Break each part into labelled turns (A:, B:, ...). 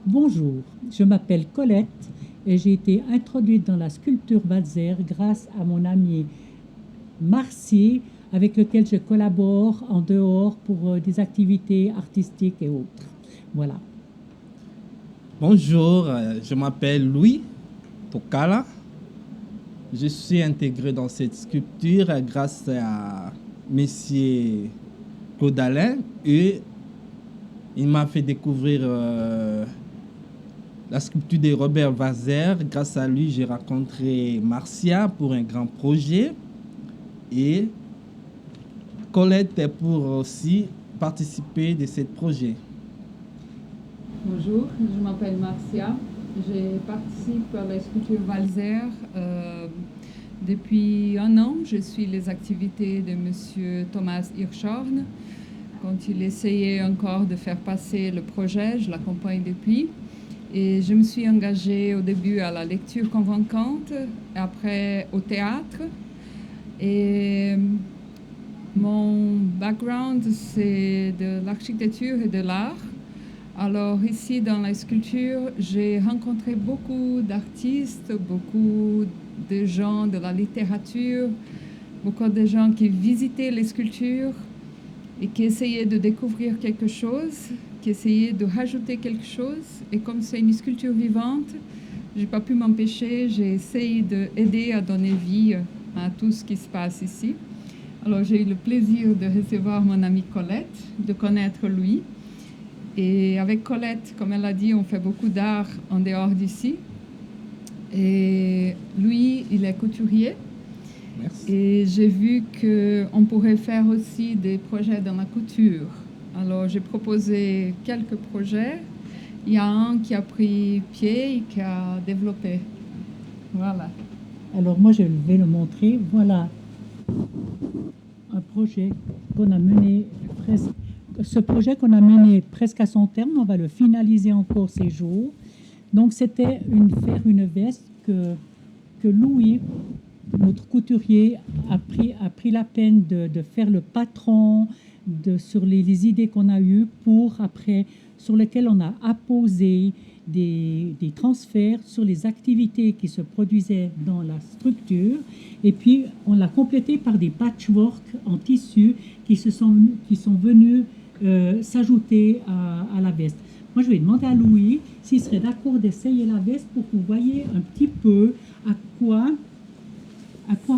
A: Bonjour, je m'appelle Colette et j'ai été introduite dans la sculpture Walser grâce à mon ami Marcy, avec lequel je collabore en dehors pour des activités artistiques et autres. Voilà.
B: Bonjour, je m'appelle Louis Tokala. Je suis intégré dans cette sculpture grâce à Monsieur Claude Alain et il m'a fait découvrir la sculpture de Robert Walser. Grâce à lui, j'ai rencontré Marcia pour un grand projet et Colette pour aussi participer de ce projet.
C: Bonjour, je m'appelle Marcia. Je participe à la sculpture Walser depuis un an. Je suis les activités de M. Thomas Hirschhorn. Quand il essayait encore de faire passer le projet, je l'accompagne depuis. Et je me suis engagée au début à la lecture convaincante, après au théâtre. Et mon background, c'est de l'architecture et de l'art. Alors ici, dans la sculpture, j'ai rencontré beaucoup d'artistes, beaucoup de gens de la littérature, beaucoup de gens qui visitaient les sculptures et qui essayaient de découvrir quelque chose, qui essayaient de rajouter quelque chose. Et comme c'est une sculpture vivante, je n'ai pas pu m'empêcher, j'ai essayé d'aider à donner vie à tout ce qui se passe ici. Alors j'ai eu le plaisir de recevoir mon ami Colette, de connaître Louis. Et avec Colette, comme elle a dit, on fait beaucoup d'art en dehors d'ici. Et lui, il est couturier.
B: Merci.
C: Et j'ai vu qu'on pourrait faire aussi des projets dans la couture. Alors j'ai proposé quelques projets. Il y a un qui a pris pied et qui a développé. Voilà.
A: Alors moi, je vais le montrer. Voilà un projet qu'on a mené presque. Ce projet qu'on a mené presque à son terme, on va le finaliser encore ces jours. Donc c'était faire une veste que Louis, notre couturier, a pris la peine de faire le patron sur les idées qu'on a eues sur lesquelles on a apposé des transferts sur les activités qui se produisaient dans la structure. Et puis on l'a complété par des patchwork en tissu qui sont venus s'ajouter à la veste. Moi, je vais demander à Louis s'il serait d'accord d'essayer la veste pour que vous voyez un petit peu à quoi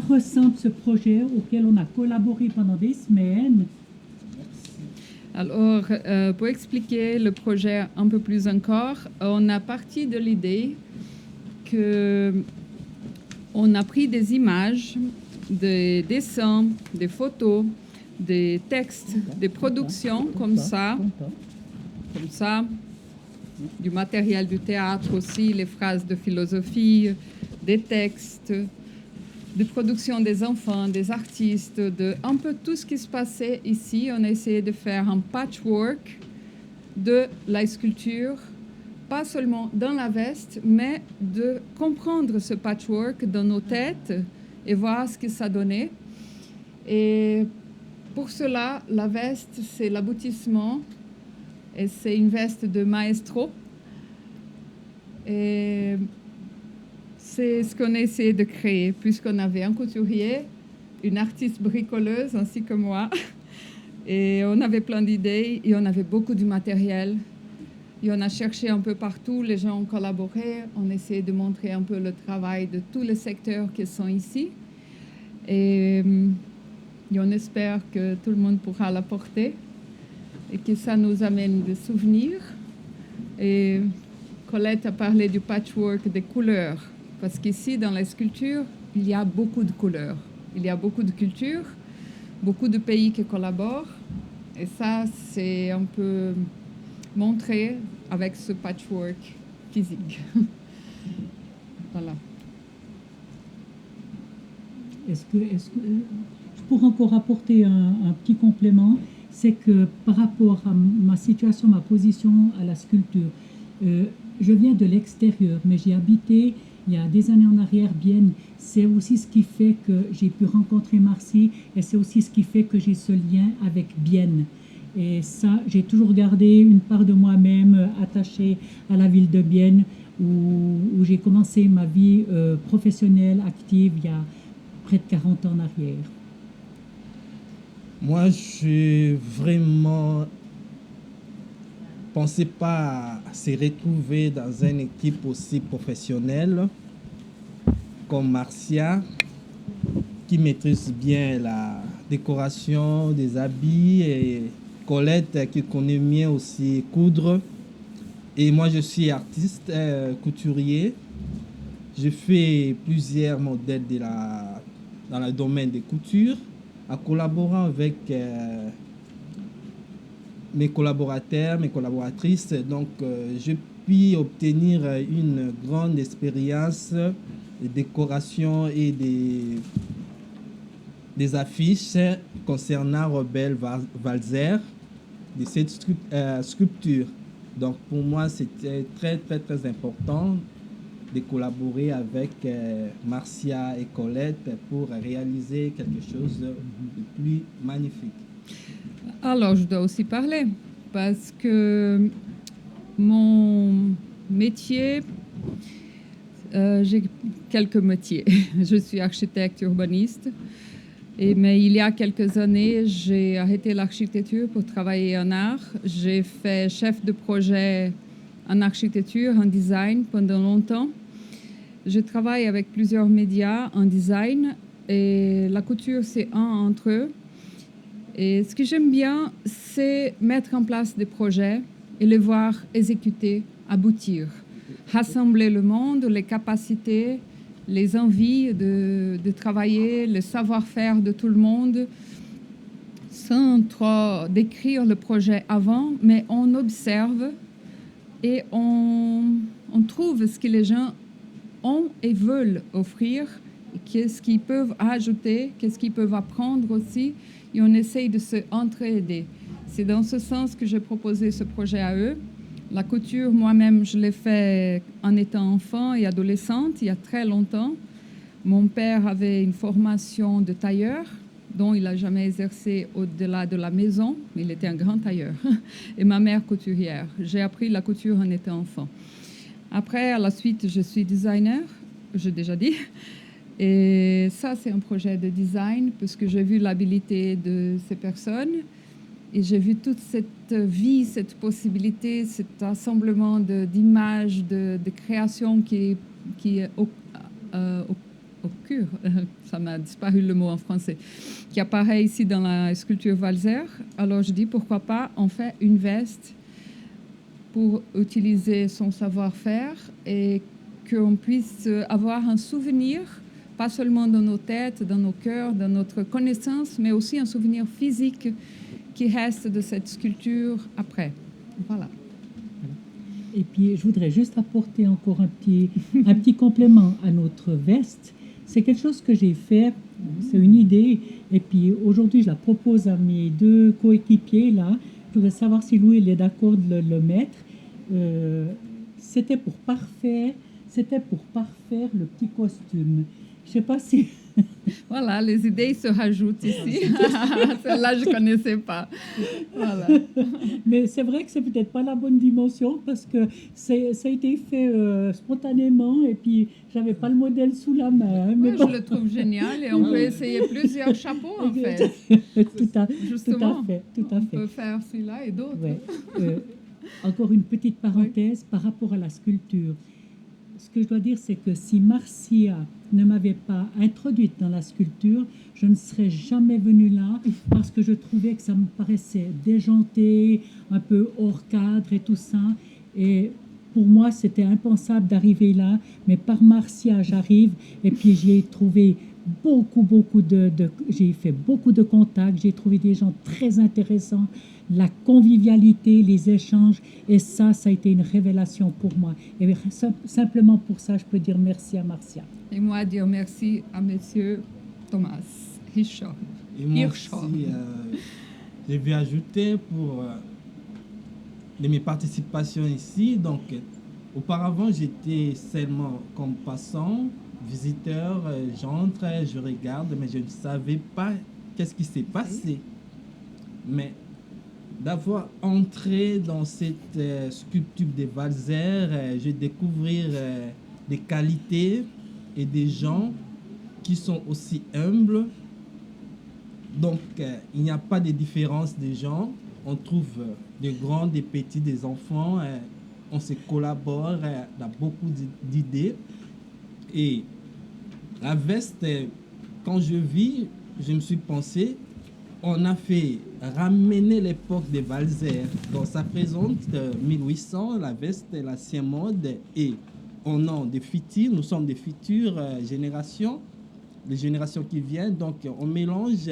A: ressemble ce projet auquel on a collaboré pendant des semaines.
C: Alors, pour expliquer le projet un peu plus encore, on a parti de l'idée qu'on a pris des images, des dessins, des photos, des textes, des productions comme ça, du matériel du théâtre aussi, les phrases de philosophie, des textes, de production des enfants, des artistes, de un peu tout ce qui se passait ici. On a essayé de faire un patchwork de la sculpture, pas seulement dans la veste, mais de comprendre ce patchwork dans nos têtes et voir ce que ça donnait. Et pour cela, la veste, c'est l'aboutissement et c'est une veste de maestro. Et c'est ce qu'on a essayé de créer, puisqu'on avait un couturier, une artiste bricoleuse ainsi que moi. Et on avait plein d'idées et on avait beaucoup de matériel. Et on a cherché un peu partout, les gens ont collaboré, on essayait de montrer un peu le travail de tous les secteurs qui sont ici. Et on espère que tout le monde pourra la porter et que ça nous amène des souvenirs. Et Colette a parlé du patchwork des couleurs, parce qu'ici, dans la sculpture, il y a beaucoup de couleurs. Il y a beaucoup de cultures, beaucoup de pays qui collaborent. Et ça, c'est un peu montré avec ce patchwork physique. Voilà.
A: Est-ce que je pourrais encore apporter un petit complément? C'est que par rapport à ma situation, ma position à la sculpture, je viens de l'extérieur, mais j'ai habité il y a des années en arrière Bienne. C'est aussi ce qui fait que j'ai pu rencontrer Marcy et c'est aussi ce qui fait que j'ai ce lien avec Bienne. Et ça, j'ai toujours gardé une part de moi-même attachée à la ville de Bienne, où j'ai commencé ma vie professionnelle active il y a près de 40 ans en arrière.
B: Moi, je vraiment pensais pas à se retrouver dans une équipe aussi professionnelle comme Marcia, qui maîtrise bien la décoration des habits, et Colette qui connaît bien aussi coudre. Et moi, je suis artiste, couturier. Je fais plusieurs modèles dans le domaine des coutures, en collaborant avec mes collaborateurs, mes collaboratrices. Donc, je puis obtenir une grande expérience de décoration et des affiches concernant Robert Walser, de cette sculpture. Donc, pour moi, c'était très, très, très important de collaborer avec Marcia et Colette pour réaliser quelque chose de plus magnifique.
C: Alors, je dois aussi parler parce que mon métier, j'ai quelques métiers. Je suis architecte urbaniste, mais il y a quelques années, j'ai arrêté l'architecture pour travailler en art. J'ai fait chef de projet en architecture, en design pendant longtemps. Je travaille avec plusieurs médias en design et la couture, c'est un entre eux. Et ce que j'aime bien, c'est mettre en place des projets et les voir exécuter, aboutir. Rassembler le monde, les capacités, les envies de travailler, le savoir-faire de tout le monde, sans trop décrire le projet avant, mais on observe et on trouve ce que les gens ont et veulent offrir, qu'est-ce qu'ils peuvent ajouter, qu'est-ce qu'ils peuvent apprendre aussi, et on essaye de se entraider. C'est dans ce sens que j'ai proposé ce projet à eux. La couture, moi-même, je l'ai fait en étant enfant et adolescente, il y a très longtemps. Mon père avait une formation de tailleur, dont il n'a jamais exercé au-delà de la maison, mais il était un grand tailleur. Et ma mère couturière. J'ai appris la couture en étant enfant. Après, à la suite, je suis designer, j'ai déjà dit. Et ça, c'est un projet de design, parce que j'ai vu l'habilité de ces personnes. Et j'ai vu toute cette vie, cette possibilité, cet assemblement d'images, de création qui occure, ça m'a disparu le mot en français, qui apparaît ici dans la sculpture Walser. Alors je dis, pourquoi pas, on fait une veste pour utiliser son savoir-faire et qu'on puisse avoir un souvenir, pas seulement dans nos têtes, dans nos cœurs, dans notre connaissance, mais aussi un souvenir physique qui reste de cette sculpture après. Voilà.
A: Et puis, je voudrais juste apporter encore un petit complément à notre veste. C'est quelque chose que j'ai fait, c'est une idée. Et puis, aujourd'hui, je la propose à mes deux coéquipiers, là. Je voudrais savoir si Louis il est d'accord de le mettre. C'était pour parfaire le petit costume. Je ne sais pas si...
C: Voilà, les idées se rajoutent ici. Celle-là, je ne connaissais pas. Voilà.
A: Mais c'est vrai que c'est peut-être pas la bonne dimension parce que ça a été fait spontanément et puis j'avais pas le modèle sous la main. Mais
C: ouais,
A: bon.
C: Je le trouve génial et on peut essayer plusieurs chapeaux en fait.
A: Tout à fait.
C: On peut faire celui-là et d'autres.
A: Ouais. Encore une petite parenthèse par rapport à la sculpture. Ce que je dois dire, c'est que si Marcia ne m'avait pas introduite dans la sculpture, je ne serais jamais venue là parce que je trouvais que ça me paraissait déjanté, un peu hors cadre et tout ça. Et pour moi, c'était impensable d'arriver là. Mais par Marcia, j'arrive et puis j'y ai trouvé j'ai fait beaucoup de contacts, j'ai trouvé des gens très intéressants, la convivialité, les échanges, et ça a été une révélation pour moi. Et simplement pour ça, je peux dire merci à Marcia.
C: Et moi, dire merci à monsieur Thomas Hirschhorn.
B: Et moi aussi, je vais ajouter pour de mes participations ici. Donc, auparavant, j'étais seulement comme passant, visiteur, j'entre, je regarde, mais je ne savais pas qu'est-ce qui s'est passé. Mais d'avoir entré dans cette sculpture de Valzer. Je découvrir des qualités et des gens qui sont aussi humbles. Donc, il n'y a pas de différence des gens. On trouve des grands, des petits, des enfants. On se collabore, on a beaucoup d'idées. Et la veste, quand je vis, je me suis pensé, on a fait ramener l'époque de Valzer. Donc, ça présente 1800, la veste est l'ancien mode. Et on a des futurs, nous sommes des futures générations, les générations qui viennent. Donc, on mélange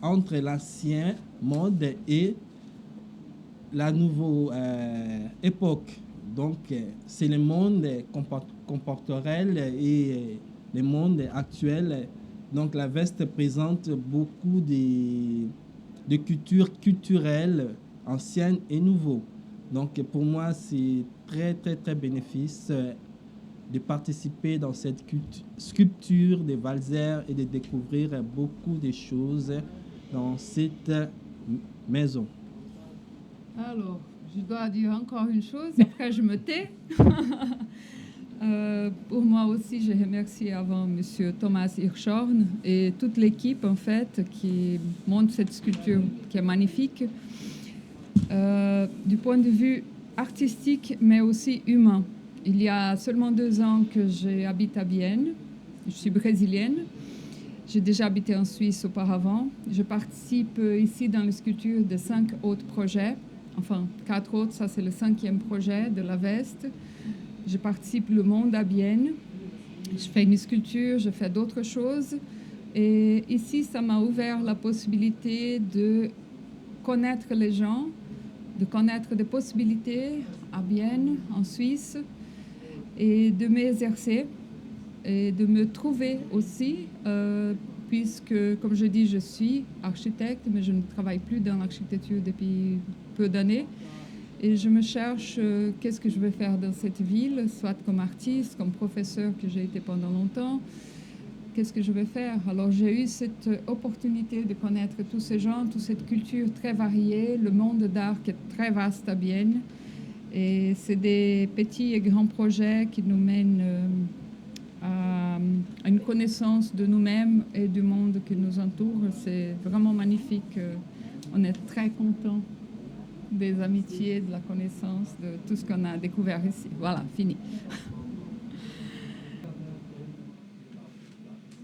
B: entre l'ancien mode et la nouvelle époque. Donc, c'est le monde comporterel et le monde actuel. Donc, la veste présente beaucoup de cultures culturelles anciennes et nouvelles. Donc, pour moi, c'est très, très, très bénéfice de participer dans cette sculpture de Valzer et de découvrir beaucoup de choses dans cette maison.
C: Alors, je dois dire encore une chose, après je me tais. Pour moi aussi, je remercie avant M. Thomas Hirschhorn et toute l'équipe en fait qui monte cette sculpture qui est magnifique du point de vue artistique mais aussi humain. Il y a seulement 2 ans que j'habite à Vienne, je suis brésilienne. J'ai déjà habité en Suisse auparavant. Je participe ici dans la sculpture de 5 autres projets. Enfin, 4 autres, ça c'est le 5e projet de la veste. Je participe le monde à Vienne. Je fais une sculpture, je fais d'autres choses. Et ici, ça m'a ouvert la possibilité de connaître les gens, de connaître des possibilités à Vienne, en Suisse, et de m'exercer et de me trouver aussi, puisque, comme je dis, je suis architecte, mais je ne travaille plus dans l'architecture depuis peu d'années. Et je me cherche qu'est-ce que je vais faire dans cette ville, soit comme artiste, comme professeur que j'ai été pendant longtemps. Qu'est-ce que je vais faire? Alors j'ai eu cette opportunité de connaître tous ces gens, toute cette culture très variée, le monde d'art qui est très vaste à Vienne. Et c'est des petits et grands projets qui nous mènent à une connaissance de nous-mêmes et du monde qui nous entoure. C'est vraiment magnifique. On est très contents des amitiés, de la connaissance, de tout ce qu'on a découvert ici. Voilà, fini.